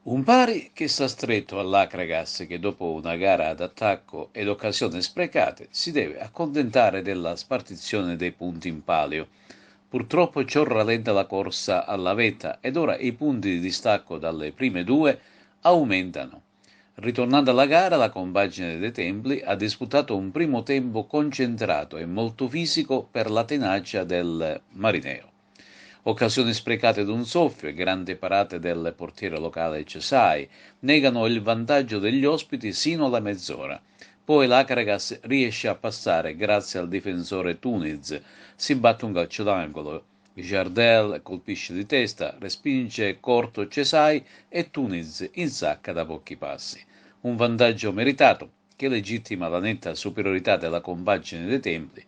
Un pari che sta stretto all'Acragas che dopo una gara d'attacco ed occasioni sprecate si deve accontentare della spartizione dei punti in palio. Purtroppo ciò rallenta la corsa alla vetta ed ora i punti di distacco dalle prime 2 aumentano. Ritornando alla gara, la compagine dei Templi ha disputato un primo tempo concentrato e molto fisico per la tenacia del Marineo. Occasioni sprecate d'un soffio e grandi parate del portiere locale Cesai negano il vantaggio degli ospiti sino alla mezz'ora. Poi l'Acragas riesce a passare grazie al difensore Tuniz. Si batte un calcio d'angolo, Jardel colpisce di testa, respinge corto Cesai e Tuniz insacca da pochi passi. Un vantaggio meritato che legittima la netta superiorità della compagine dei Templi.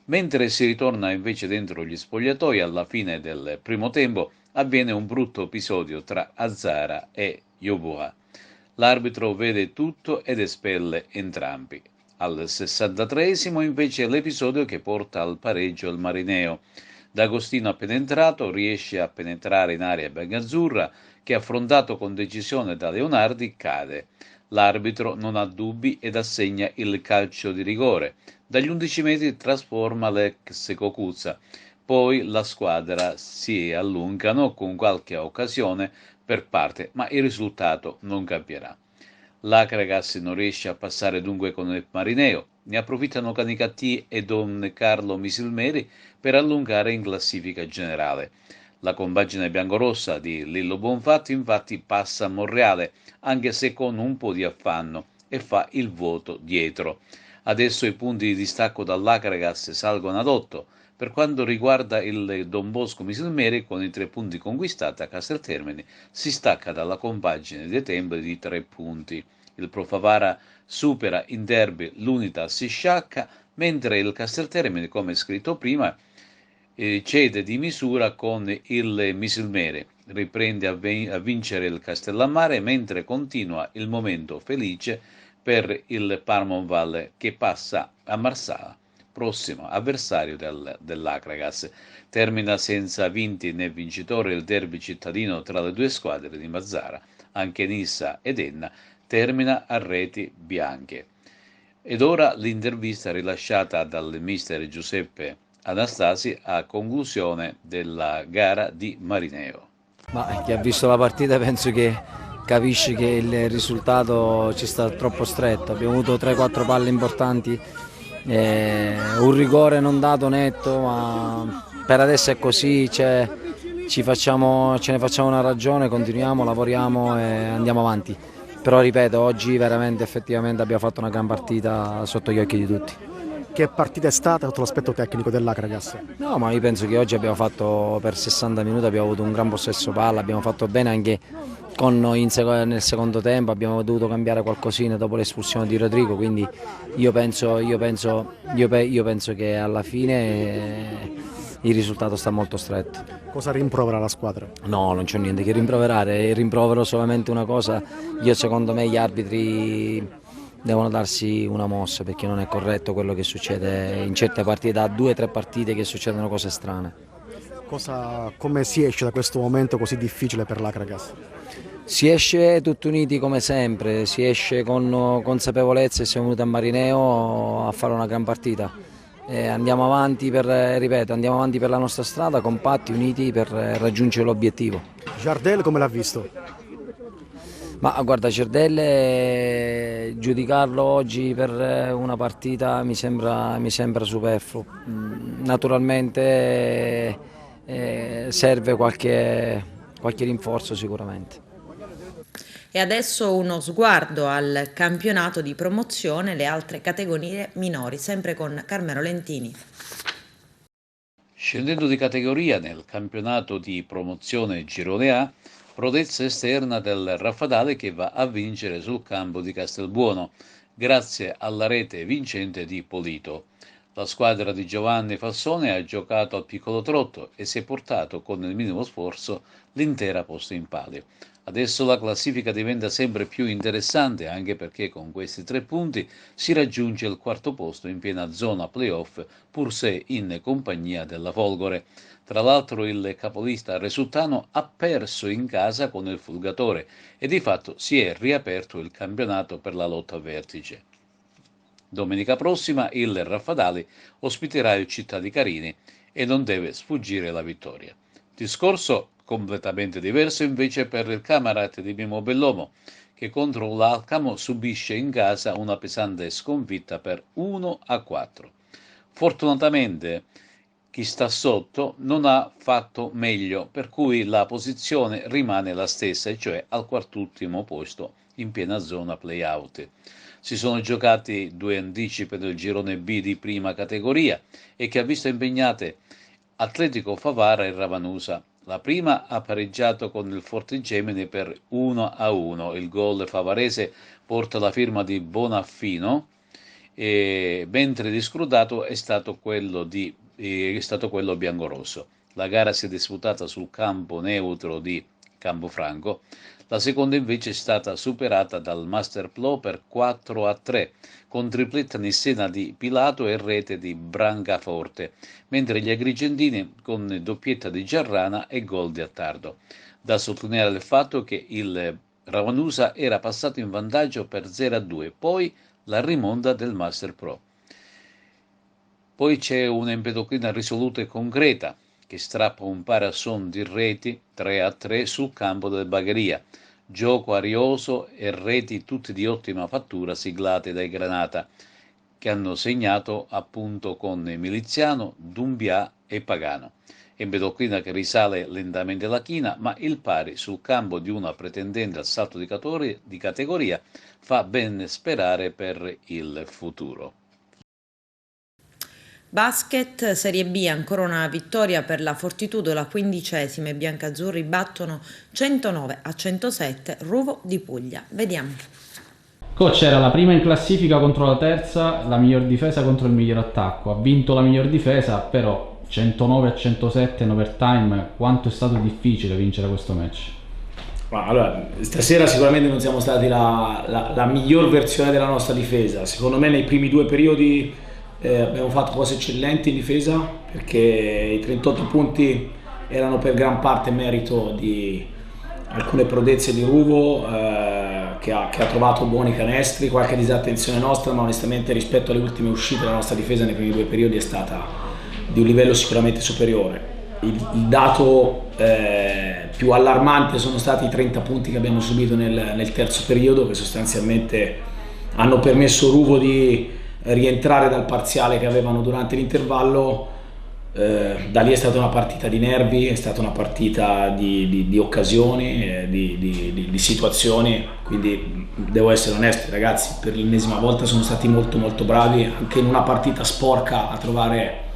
Mentre si ritorna invece dentro gli spogliatoi alla fine del primo tempo avviene un brutto episodio tra Azzara e Yeboah. L'arbitro vede tutto ed espelle entrambi. Al 63esimo invece l'episodio che porta al pareggio il Marineo. D'Agostino appena entrato riesce a penetrare in area biancazzurra che affrontato con decisione da Leonardi cade. L'arbitro non ha dubbi ed assegna il calcio di rigore. Dagli 11 metri trasforma l'ex Cocuzza. Poi la squadra si allungano con qualche occasione per parte, ma il risultato non cambierà. L'Acragas non riesce a passare dunque con il Marineo, ne approfittano Canicattì e Don Carlo Misilmeri per allungare in classifica generale. La compagine biancorossa di Lillo Bonfatto infatti passa a Monreale, anche se con un po' di affanno, e fa il voto dietro. Adesso i punti di distacco dall'Akragas salgono ad 8. Per quanto riguarda il Don Bosco Misilmeri, con i 3 punti conquistati a Casteltermini, si stacca dalla compagine dei tempi di 3 punti. Il Pro Favara supera in derby l'Unitas si sciacca, mentre il Casteltermini, come scritto prima, cede di misura con il Misilmeri, riprende a vincere il Castellammare, mentre continua il momento felice per il Parmonval che passa a Marsala, prossimo avversario dell'Akragas. Termina senza vinti né vincitore il derby cittadino tra le 2 squadre di Mazara. Anche Nissa ed Enna termina a reti bianche. Ed ora l'intervista rilasciata dal mister Giuseppe Anastasi a conclusione della gara di Marineo. Ma chi ha visto la partita penso che capisce che il risultato ci sta troppo stretto. Abbiamo avuto 3-4 palle importanti, un rigore non dato netto, ma per adesso è così, ce ne facciamo una ragione, continuiamo, lavoriamo e andiamo avanti. Però ripeto, oggi veramente effettivamente abbiamo fatto una gran partita sotto gli occhi di tutti. Che partita è stata sotto l'aspetto tecnico dell'Akragas? No, ma io penso che oggi abbiamo fatto per 60 minuti, abbiamo avuto un gran possesso palla, abbiamo fatto bene anche nel secondo tempo, abbiamo dovuto cambiare qualcosina dopo l'espulsione di Rodrigo, quindi io penso che alla fine il risultato sta molto stretto. Cosa rimprovera la squadra? No, non c'è niente che rimproverare, rimprovero solamente una cosa, secondo me gli arbitri devono darsi una mossa perché non è corretto quello che succede in certe partite, da 2 o 3 partite che succedono cose strane. Come si esce da questo momento così difficile per l'Akragas? Si esce tutti uniti come sempre, si esce con consapevolezza e siamo venuti a Marineo a fare una gran partita. Andiamo avanti andiamo avanti per la nostra strada, compatti, uniti per raggiungere l'obiettivo. Jardel come l'ha visto? Ma guarda, Cerdelle, giudicarlo oggi per una partita mi sembra superfluo. Naturalmente serve qualche rinforzo sicuramente. E adesso uno sguardo al campionato di promozione, le altre categorie minori, sempre con Carmelo Lentini. Scendendo di categoria nel campionato di promozione Girone A, prodezza esterna del Raffadale che va a vincere sul campo di Castelbuono, grazie alla rete vincente di Polito. La squadra di Giovanni Fassone ha giocato al piccolo trotto e si è portato con il minimo sforzo l'intera posta in palio. Adesso la classifica diventa sempre più interessante anche perché con questi 3 punti si raggiunge il 4° posto in piena zona playoff, pur se in compagnia della Folgore. Tra l'altro il capolista resultano ha perso in casa con il Fulgatore e di fatto si è riaperto il campionato per la lotta a vertice. Domenica prossima il Raffadali ospiterà il Città di Carini e non deve sfuggire la vittoria. Discorso completamente diverso invece per il Camarat di Mimo Bellomo, che contro l'Alcamo subisce in casa una pesante sconfitta per 1-4. Fortunatamente chi sta sotto non ha fatto meglio, per cui la posizione rimane la stessa, e cioè al 4º posto in piena zona play-out. Si sono giocati 2 anticipi del girone B di prima categoria e che ha visto impegnate Atletico Favara e Ravanusa. La prima ha pareggiato con il Fortegemini per 1-1. Il gol favarese porta la firma di Bonaffino, mentre discrudato è stato quello biancorosso. La gara si è disputata sul campo neutro di Campofranco. La seconda invece è stata superata dal Masterplo per 4-3, con tripletta nissena di Pilato e rete di Brancaforte, mentre gli agrigentini con doppietta di Giarrana e gol di Attardo. Da sottolineare il fatto che il Ravanusa era passato in vantaggio per 0-2, poi la rimonta del Masterpro. Poi c'è una Empedoclina risoluta e concreta, che strappa un parasson di reti 3-3 sul campo del Bagheria, gioco arioso e reti tutte di ottima fattura siglate dai Granata, che hanno segnato appunto con Miliziano, Dumbià e Pagano. Empedoclina che risale lentamente la china, ma il pari sul campo di una pretendente al salto di categoria fa ben sperare per il futuro. Basket, Serie B, ancora una vittoria per la Fortitudo, la 15ª. I biancazzurri battono 109-107 Ruvo di Puglia. Vediamo. Coach, era la prima in classifica contro la terza, la miglior difesa contro il miglior attacco. Ha vinto la miglior difesa, però 109-107 in overtime. Quanto è stato difficile vincere questo match? Allora, stasera sicuramente non siamo stati la miglior versione della nostra difesa. Secondo me nei primi 2 periodi abbiamo fatto cose eccellenti in difesa, perché i 38 punti erano per gran parte merito di alcune prodezze di Ruvo, che ha trovato buoni canestri, qualche disattenzione nostra, ma onestamente rispetto alle ultime uscite la nostra difesa nei primi 2 periodi è stata di un livello sicuramente superiore. Il dato più allarmante sono stati i 30 punti che abbiamo subito nel terzo periodo, che sostanzialmente hanno permesso Ruvo di rientrare dal parziale che avevano durante l'intervallo. Da lì è stata una partita di nervi, è stata una partita di occasioni, di situazioni, quindi devo essere onesto, ragazzi, per l'ennesima volta sono stati molto molto bravi anche in una partita sporca a trovare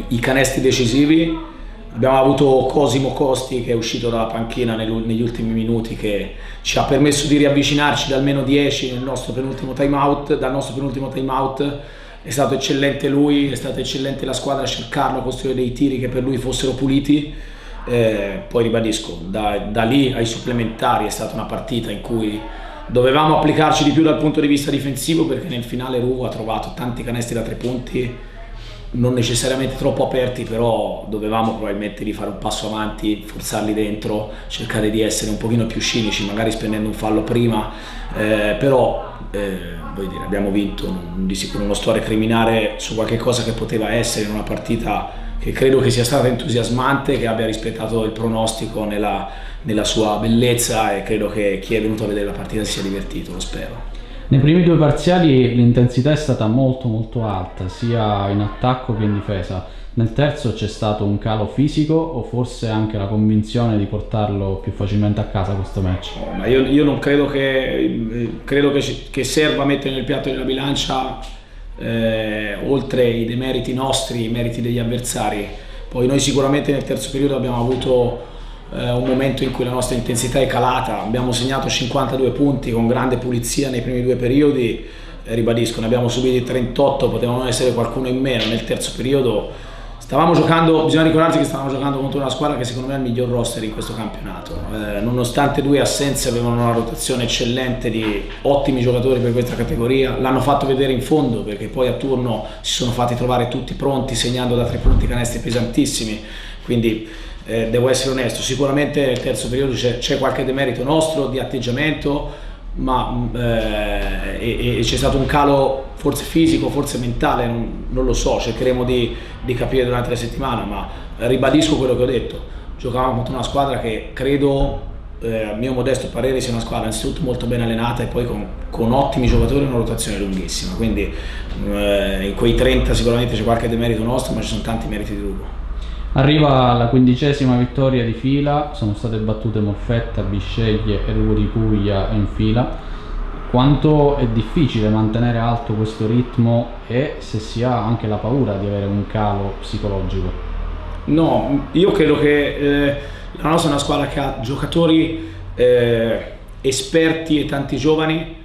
i canestri decisivi. Abbiamo avuto Cosimo Costi che è uscito dalla panchina negli ultimi minuti, che ci ha permesso di riavvicinarci da almeno 10 dal nostro penultimo time out. È stato eccellente lui, è stata eccellente la squadra a cercarlo, a costruire dei tiri che per lui fossero puliti. Poi ribadisco, da lì ai supplementari è stata una partita in cui dovevamo applicarci di più dal punto di vista difensivo, perché nel finale Ruvo ha trovato tanti canestri da 3 punti, non necessariamente troppo aperti, però dovevamo probabilmente rifare un passo avanti, forzarli dentro, cercare di essere un pochino più cinici, magari spendendo un fallo prima, però voglio dire, abbiamo vinto, di sicuro non sto a recriminare su qualche cosa che poteva essere in una partita che credo che sia stata entusiasmante, che abbia rispettato il pronostico nella sua bellezza, e credo che chi è venuto a vedere la partita si sia divertito, lo spero. Nei primi 2 parziali l'intensità è stata molto molto alta, sia in attacco che in difesa. Nel terzo c'è stato un calo fisico o forse anche la convinzione di portarlo più facilmente a casa questo match? Ma io non credo che serva mettere nel piatto della bilancia oltre i demeriti nostri, i meriti degli avversari. Poi noi sicuramente nel terzo periodo abbiamo avuto un momento in cui la nostra intensità è calata, abbiamo segnato 52 punti con grande pulizia nei primi 2 periodi, ribadisco, ne abbiamo subiti 38, potevano essere qualcuno in meno. Nel terzo periodo stavamo giocando, bisogna ricordarsi che stavamo giocando contro una squadra che secondo me è il miglior roster in questo campionato, nonostante 2 assenze avevano una rotazione eccellente di ottimi giocatori per questa categoria, l'hanno fatto vedere in fondo, perché poi a turno si sono fatti trovare tutti pronti, segnando da 3 punti canestri pesantissimi, quindi devo essere onesto, sicuramente nel terzo periodo c'è qualche demerito nostro di atteggiamento, ma c'è stato un calo forse fisico, forse mentale, non lo so, cercheremo di capire durante la settimana, ma ribadisco quello che ho detto, giocavamo contro una squadra che credo, a mio modesto parere, sia una squadra innanzitutto molto ben allenata e poi con ottimi giocatori e una rotazione lunghissima, quindi in quei 30 sicuramente c'è qualche demerito nostro, ma ci sono tanti meriti di Ruvo. Arriva la 15ª vittoria di fila, sono state battute Molfetta, Bisceglie e Ruvo di Puglia in fila. Quanto è difficile mantenere alto questo ritmo e se si ha anche la paura di avere un calo psicologico? No, io credo che la nostra è una squadra che ha giocatori esperti e tanti giovani.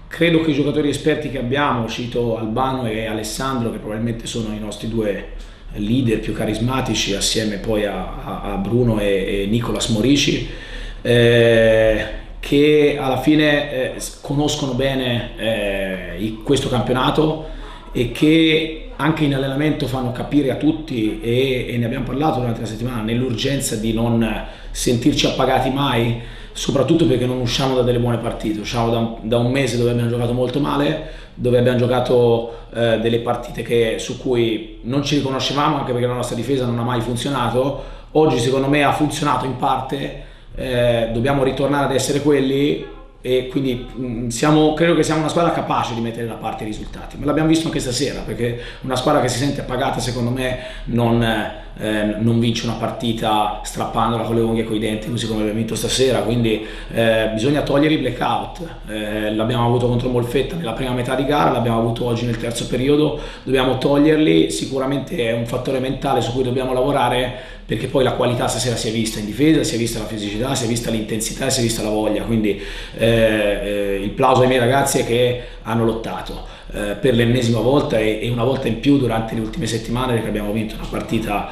Credo che i giocatori esperti che abbiamo, cito Albano e Alessandro, che probabilmente sono i nostri 2 leader più carismatici, assieme poi a Bruno e Nicolas Morici, che alla fine conoscono bene questo campionato e che anche in allenamento fanno capire a tutti, e ne abbiamo parlato durante la settimana, nell'urgenza di non sentirci appagati mai, soprattutto perché non usciamo da delle buone partite, usciamo da un mese dove abbiamo giocato molto male, dove abbiamo giocato delle partite su cui non ci riconoscevamo, anche perché la nostra difesa non ha mai funzionato. Oggi secondo me ha funzionato in parte, dobbiamo ritornare ad essere quelli, e quindi credo che siamo una squadra capace di mettere da parte i risultati, ma l'abbiamo visto anche stasera, perché una squadra che si sente appagata secondo me non vince una partita strappandola con le unghie e con i denti così come abbiamo vinto stasera, quindi bisogna togliere i blackout, l'abbiamo avuto contro Molfetta nella prima metà di gara, l'abbiamo avuto oggi nel terzo periodo, dobbiamo toglierli, sicuramente è un fattore mentale su cui dobbiamo lavorare, perché poi la qualità stasera si è vista in difesa, si è vista la fisicità, si è vista l'intensità e si è vista la voglia, quindi il plauso ai miei ragazzi è che hanno lottato per l'ennesima volta e una volta in più durante le ultime settimane, perché abbiamo vinto una partita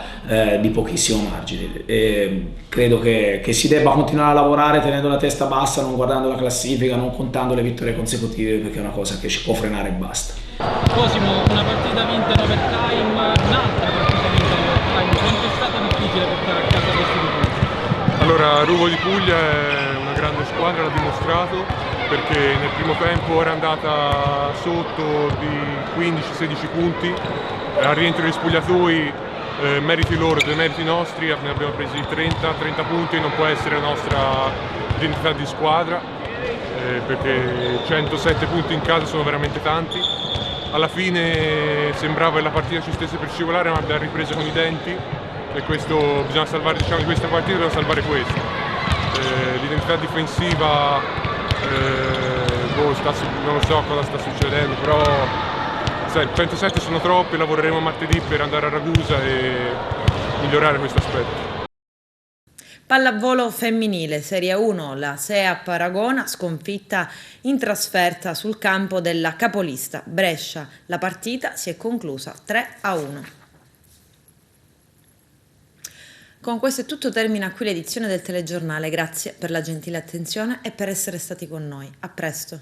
di pochissimo margine. Credo che si debba continuare a lavorare tenendo la testa bassa, non guardando la classifica, non contando le vittorie consecutive, perché è una cosa che ci può frenare e basta. Cosimo, una partita vinta in overtime, un'altra partita vinta in overtime, quanto è stato difficile portare a casa questi risultati? Allora, Ruvo di Puglia è una grande squadra, l'ha dimostrato, perché nel primo tempo era andata sotto di 15-16 punti, al rientro degli spogliatoi meriti loro, due meriti nostri, ne abbiamo presi 30 punti, non può essere la nostra identità di squadra, perché 107 punti in casa sono veramente tanti. Alla fine sembrava che la partita ci stesse per scivolare, ma abbiamo ripreso con i denti e questo bisogna salvare, diciamo, di questa partita dobbiamo salvare questo. L'identità difensiva, non lo so cosa sta succedendo, però 107 sono troppi, lavoreremo martedì per andare a Ragusa e migliorare questo aspetto. Pallavolo femminile, Serie 1, la SEA Paragona sconfitta in trasferta sul campo della capolista Brescia. La partita si è conclusa 3-1. Con questo è tutto, termina qui l'edizione del telegiornale. Grazie per la gentile attenzione e per essere stati con noi. A presto.